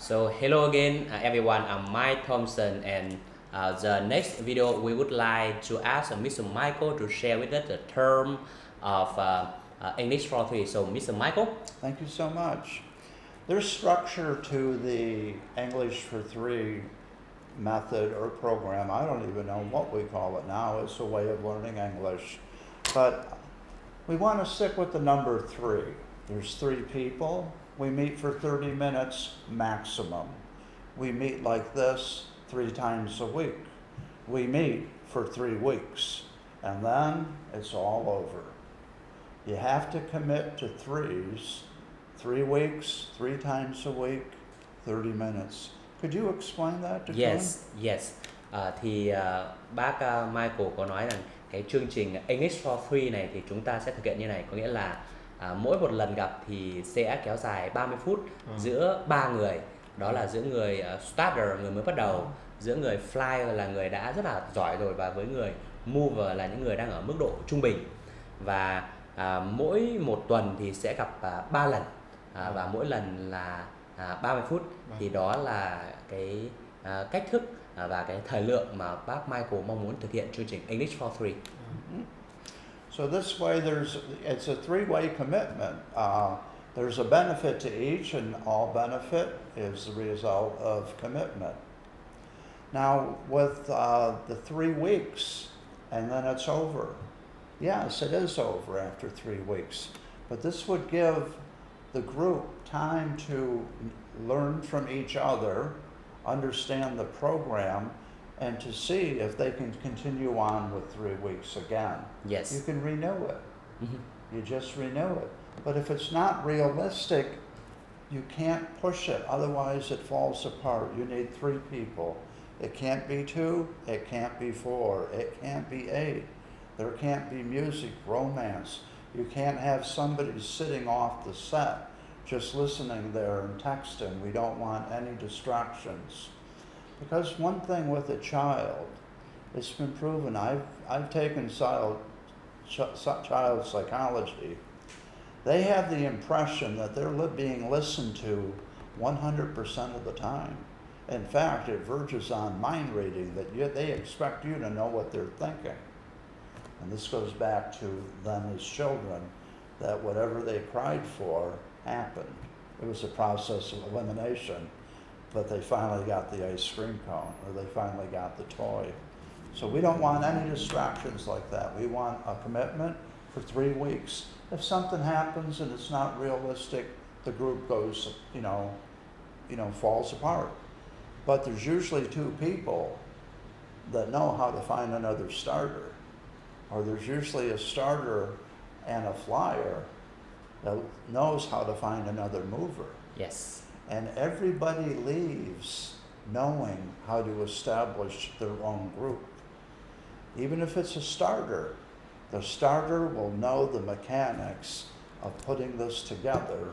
So hello again, everyone. I'm Mike Thompson, and the next video we would like to ask Mr. Michael to share with us the term of English for three. So, Mr. Michael. Thank you so much. There's structure to the English for Three method or program. I don't even know what we call it now. It's a way of learning English. But we want to stick with the number three. There's three people. We meet for 30 minutes maximum. We meet like this 3 times a week. We meet for 3 weeks, and then it's all over. You have to commit to threes, 3 weeks, 3 times a week, 30 minutes. Could you explain that to Yes. Bác Michael có nói rằng cái chương trình English for Three này thì chúng ta sẽ thực hiện như này, có nghĩa là mỗi một lần gặp thì sẽ kéo dài 30 phút giữa 3 người. Đó là giữa người starter, người mới bắt đầu, giữa người flyer là người đã rất là giỏi rồi, và với người mover là những người đang ở mức độ trung bình. Và mỗi một tuần thì sẽ gặp 3 lần, và mỗi lần là 30 phút. Thì đó là cái cách thức và cái thời lượng mà bác Michael mong muốn thực hiện chương trình English for Three. So this way it's a 3-way commitment. There's a benefit to each, and all benefit is the result of commitment. Now with the 3 weeks, and then it's over. Yes, it is over after 3 weeks, but this would give the group time to learn from each other, understand the program, and to see if they can continue on with 3 weeks again. Yes. You can renew it. You just renew it. But if it's not realistic, you can't push it. Otherwise, it falls apart. You need 3 people. It can't be 2. It can't be 4. It can't be 8. There can't be music, romance. You can't have somebody sitting off the set, just listening there and texting. We don't want any distractions. Because one thing with a child, it's been proven, I've taken child psychology. They have the impression that they're being listened to 100% of the time. In fact, it verges on mind reading, that they expect you to know what they're thinking. And this goes back to them as children, that whatever they cried for happened. It was a process of elimination, but they finally got the ice cream cone, or they finally got the toy. So we don't want any distractions like that. We want a commitment for 3 weeks. If something happens and it's not realistic, the group goes, falls apart. But there's usually 2 people that know how to find another starter. Or there's usually a starter and a flyer that knows how to find another mover. Yes. And everybody leaves knowing how to establish their own group. Even if it's a starter, the starter will know the mechanics of putting this together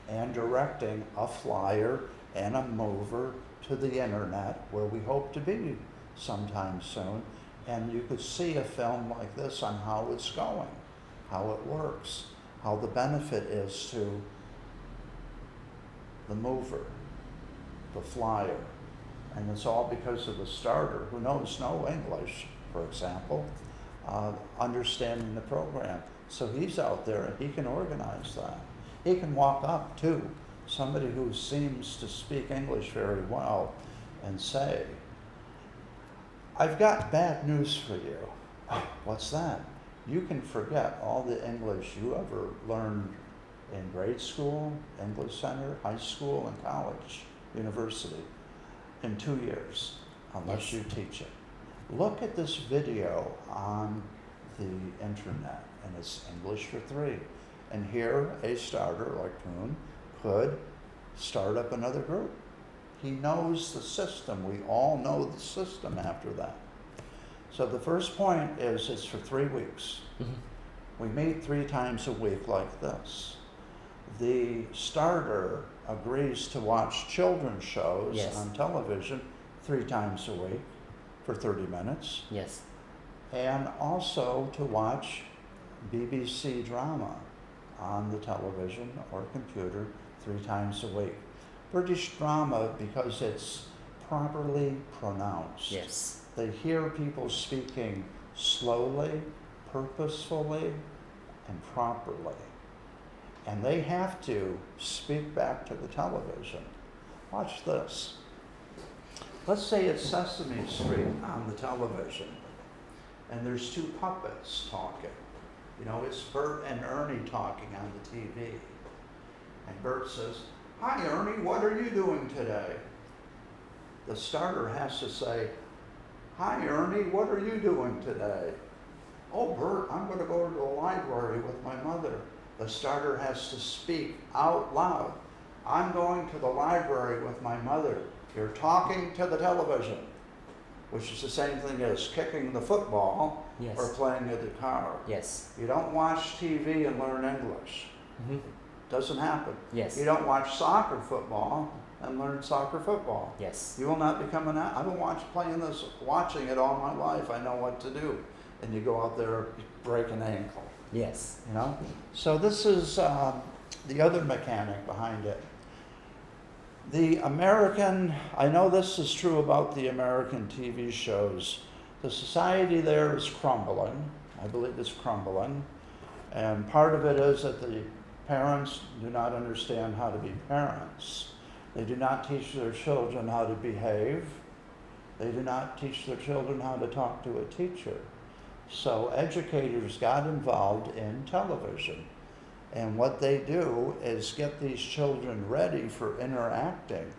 and directing a flyer and a mover to the internet, where we hope to be sometime soon. And you could see a film like this on how it's going, how it works, how the benefit is to the mover, the flyer. And it's all because of the starter, who knows no English, for example, understanding the program. So he's out there and he can organize that. He can walk up to somebody who seems to speak English very well and say, "I've got bad news for you." What's that? You can forget all the English you ever learned in grade school, English center, high school, and college, university, in 2 years, unless you teach it. Look at this video on the internet, and it's English for Three. And here, a starter like Poon could start up another group. He knows the system. We all know the system after that. So the first point is it's for 3 weeks. We meet 3 times a week like this. The starter agrees to watch children's shows on television 3 times a week for 30 minutes. Yes. And also to watch BBC drama on the television or computer 3 times a week. British drama because it's properly pronounced. Yes. They hear people speaking slowly, purposefully, and properly. And they have to speak back to the television. Watch this. Let's say it's Sesame Street on the television, and there's two puppets talking. You know, it's Bert and Ernie talking on the TV. And Bert says, "Hi Ernie, what are you doing today?" The starter has to say, "Hi Ernie, what are you doing today?" "Oh Bert, I'm going to go to the library with my mother." The starter has to speak out loud. "I'm going to the library with my mother." You're talking to the television, which is the same thing as kicking the football Yes. or playing the guitar. Yes. You don't watch TV and learn English. Mm-hmm. Doesn't happen. Yes. You don't watch soccer football and learn soccer football. Yes. You will not become an I've been watching it all my life. I know what to do. And you go out there, break an ankle. Yes. You know? So this is the other mechanic behind it. The American, I know this is true about the American TV shows. The society there is crumbling. I believe it's crumbling. And part of it is that the parents do not understand how to be parents. They do not teach their children how to behave. They do not teach their children how to talk to a teacher. So educators got involved in television. And what they do is get these children ready for interacting.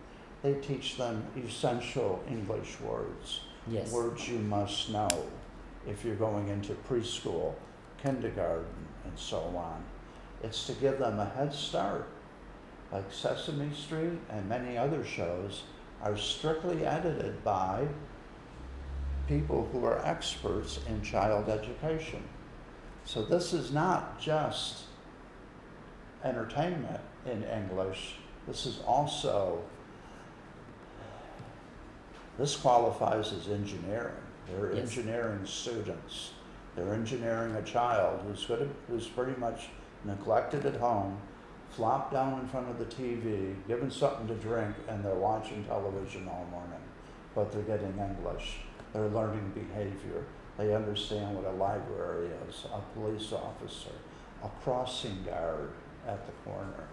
They teach them essential English words, Yes. words you must know if you're going into preschool, kindergarten, and so on. It's to give them a head start. Like Sesame Street and many other shows are strictly edited by people who are experts in child education. So this is not just entertainment in English. This is also, this qualifies as engineering. They're Yes. engineering students. They're engineering a child who's pretty much neglected at home, flopped down in front of the TV, given something to drink, and they're watching television all morning. But they're getting English. They're learning behavior. They understand what a library is, a police officer, a crossing guard at the corner.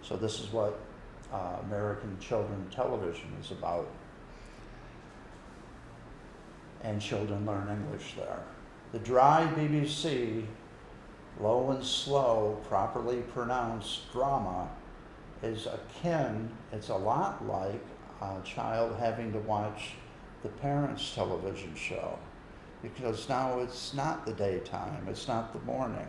So this is what American children television is about. And children learn English there. The dry BBC, low and slow, properly pronounced drama is akin, it's a lot like a child having to watch the parents' television show. Because now it's not the daytime, it's not the morning,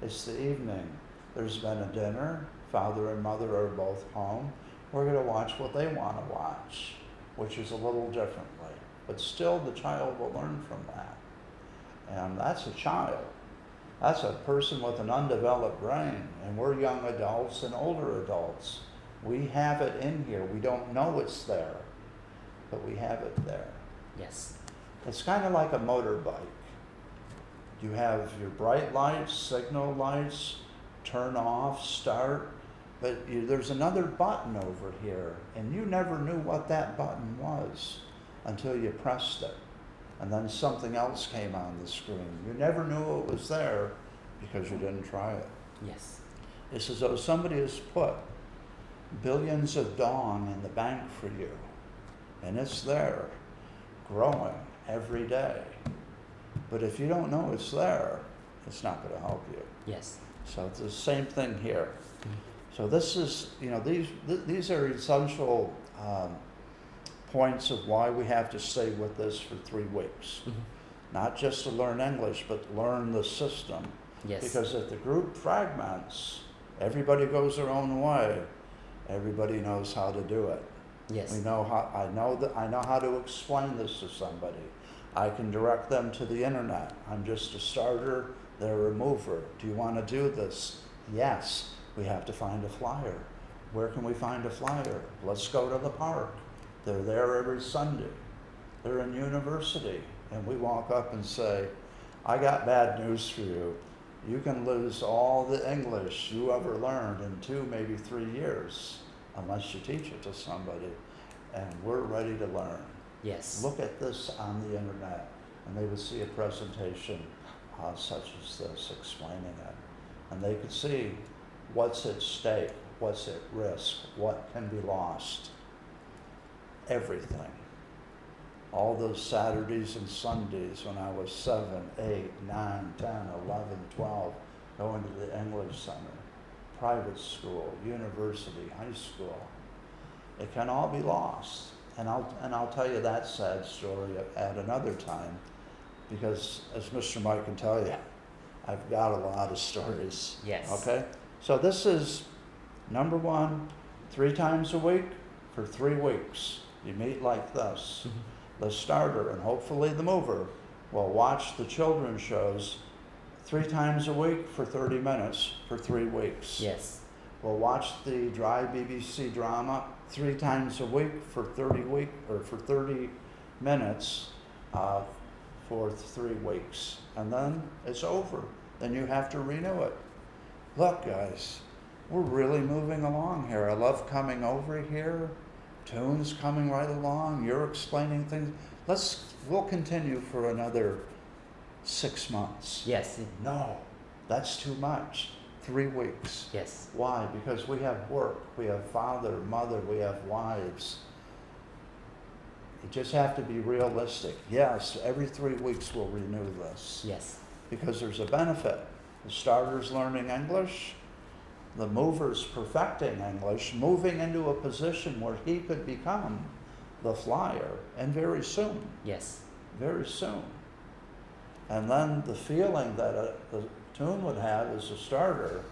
it's the evening. There's been a dinner, father and mother are both home. We're going to watch what they want to watch, which is a little differently. But still, the child will learn from that. And that's a child. That's a person with an undeveloped brain. And we're young adults and older adults. We have it in here. We don't know it's there, but we have it there. Yes. It's kind of like a motorbike. You have your bright lights, signal lights, turn off, start, but there's another button over here, and you never knew what that button was until you pressed it. And then something else came on the screen. You never knew it was there because you didn't try it. Yes. It's as though somebody has put billions of dong in the bank for you, and it's there, growing every day. But if you don't know it's there, it's not going to help you. Yes. So it's the same thing here. So this is, these are essential points of why we have to stay with this for 3 weeks. Mm-hmm. Not just to learn English, but learn the system. Yes. Because if the group fragments, everybody goes their own way. Everybody knows how to do it. Yes. I know how to explain this to somebody. I can direct them to the internet. I'm just a starter, they're a mover. Do you want to do this? Yes. We have to find a flyer. Where can we find a flyer? Let's go to the park. They're there every Sunday. They're in university. And we walk up and say, I got bad news for you. You can lose all the English you ever learned in 2, maybe 3 years unless you teach it to somebody. And we're ready to learn. Yes. Look at this on the internet, and they would see a presentation such as this explaining it. And they could see what's at stake, what's at risk, what can be lost. Everything. All those Saturdays and Sundays when I was 7, 8, 9, 10, 11, 12, going to the English Center, private school, university, high school. It can all be lost. And I'll tell you that sad story at another time, because as Mr. Mike can tell you, I've got a lot of stories. Yes. Okay? So this is number 1, 3 times a week for 3 weeks. You meet like this. The starter and hopefully the mover will watch the children's shows 3 times a week for 30 minutes for 3 weeks. Yes. We'll watch the dry BBC drama 3 times a week for 30 minutes for 3 weeks. And then it's over. Then you have to renew it. Look, guys, we're really moving along here. I love coming over here. Tune's coming right along. You're explaining things. We'll continue for another 6 months. Yes. No, that's too much. 3 weeks. Yes. Why? Because we have work. We have father, mother, we have wives. You just have to be realistic. Yes, every 3 weeks we'll renew this. Yes. Because there's a benefit. The starter's learning English. The mover's perfecting English, moving into a position where he could become the flyer, and very soon. Yes. Very soon. And then the feeling that the Tune would have as a starter,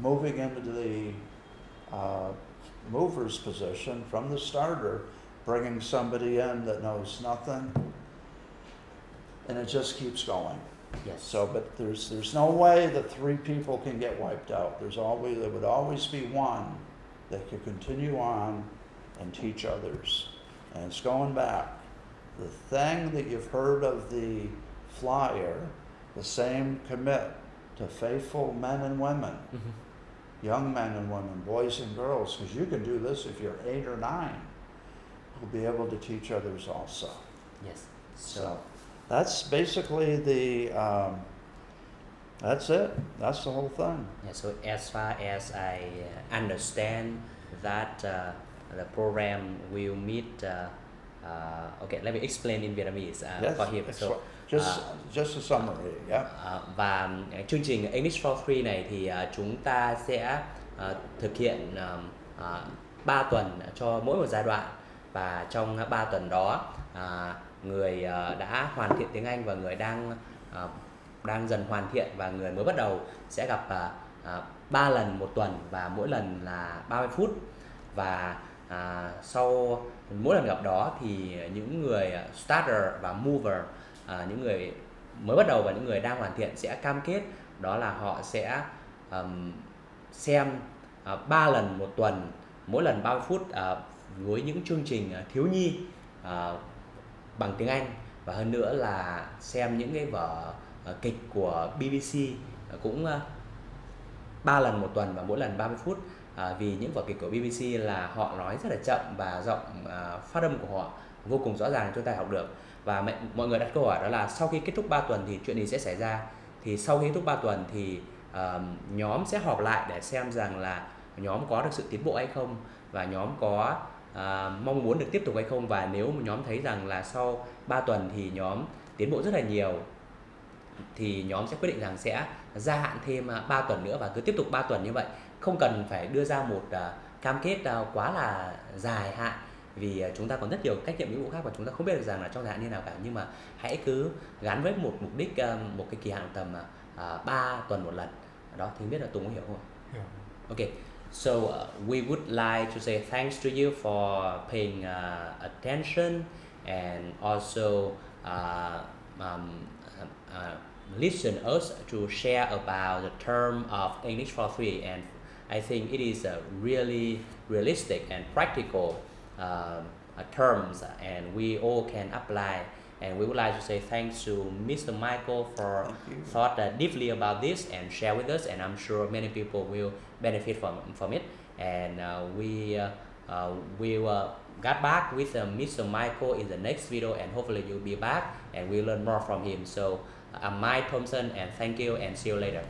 moving into the mover's position from the starter, bringing somebody in that knows nothing, and it just keeps going. Yes. So, but there's no way that 3 people can get wiped out. There would always be one that could continue on and teach others. And it's going back. The thing that you've heard of the flyer, the same commit to faithful men and women, young men and women, boys and girls, because you can do this if you're 8 or 9. You'll be able to teach others also. Yes. So that's basically that's it. That's the whole thing. Yeah, so as far as I understand that the program will meet. Okay, let me explain in Vietnamese Yes, for him. So just a summary. Yeah. Và chương trình English for Free này thì chúng ta sẽ thực hiện 3 tuần cho mỗi một giai đoạn, và trong 3 tuần đó người đã hoàn thiện tiếng Anh và người đang dần hoàn thiện và người mới bắt đầu sẽ gặp 3 lần một tuần, và mỗi lần là 30 phút. Và sau mỗi lần gặp đó thì những người starter và mover, những người mới bắt đầu và những người đang hoàn thiện sẽ cam kết đó là họ sẽ xem 3 lần một tuần, mỗi lần 30 phút với những chương trình thiếu nhi bằng tiếng Anh, và hơn nữa là xem những cái vở kịch của BBC cũng 3 lần một tuần và mỗi lần 30 phút. Vì những vở kịch của BBC là họ nói rất là chậm và giọng phát âm của họ vô cùng rõ ràng, chúng ta học được. Và mọi người đặt câu hỏi đó là sau khi kết thúc 3 tuần thì chuyện gì sẽ xảy ra. Thì sau khi kết thúc 3 tuần thì nhóm sẽ họp lại để xem rằng là nhóm có được sự tiến bộ hay không, và nhóm có mong muốn được tiếp tục hay không. Và nếu mà nhóm thấy rằng là sau 3 tuần thì nhóm tiến bộ rất là nhiều, thì nhóm sẽ quyết định rằng sẽ gia hạn thêm 3 tuần nữa và cứ tiếp tục 3 tuần như vậy. Không cần phải đưa ra một cam kết quá là dài hạn, vì chúng ta còn rất nhiều trách nhiệm nghĩa vụ khác và chúng ta không biết được rằng là trong dài hạn như nào cả. Nhưng mà hãy cứ gắn với một mục đích, một cái kỳ hạn tầm 3 tuần một lần. Đó thì không biết là Tùng có hiểu không? Hiểu. Okay, so we would like to say thanks to you for paying attention and also listen us to share about the term of English for Free, and I think it is a really realistic and practical terms, and we all can apply And we would like to say thanks to Mr. Michael for Thank you. thought deeply about this and share with us. And I'm sure many people will benefit from it. And we will get back with Mr. Michael in the next video, and hopefully you'll be back and we'll learn more from him. So I'm Mike Thompson, and thank you and see you later.